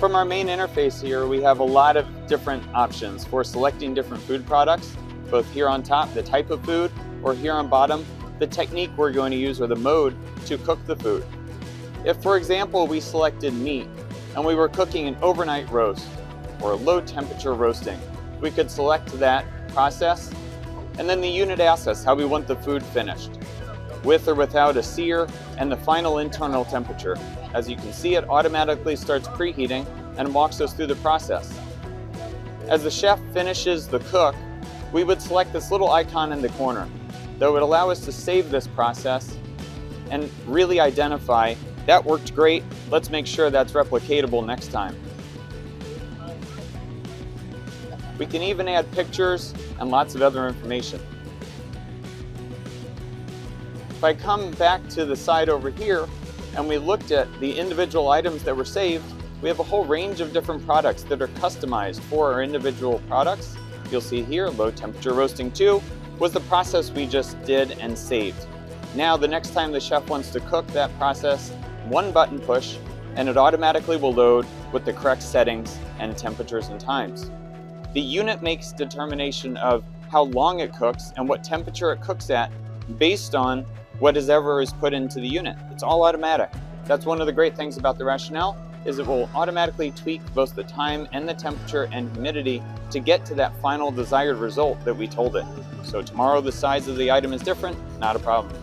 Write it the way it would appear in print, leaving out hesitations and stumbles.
From our main interface here, we have a lot of different options for selecting different food products, both here on top, the type of food, or here on bottom, the technique we're going to use or the mode to cook the food. If, for example, we selected meat and we were cooking an overnight roast or a low temperature roasting, we could select that process, and then the unit asks us how we want the food finished, with or without a sear, and the final internal temperature. As you can see, it automatically starts preheating and walks us through the process. As the chef finishes the cook, we would select this little icon in the corner that would allow us to save this process and really identify, that worked great, let's make sure that's replicatable next time. We can even add pictures and lots of other information. If I come back to the side over here and we looked at the individual items that were saved, we have a whole range of different products that are customized for our individual products. You'll see here, low temperature roasting 2 was the process we just did and saved. Now, the next time the chef wants to cook that process, one button push, and it automatically will load with the correct settings and temperatures and times. The unit makes determination of how long it cooks and what temperature it cooks at based on whatever is put into the unit. It's all automatic. That's one of the great things about the Rationale, is it will automatically tweak both the time and the temperature and humidity to get to that final desired result that we told it. So tomorrow the size of the item is different, not a problem.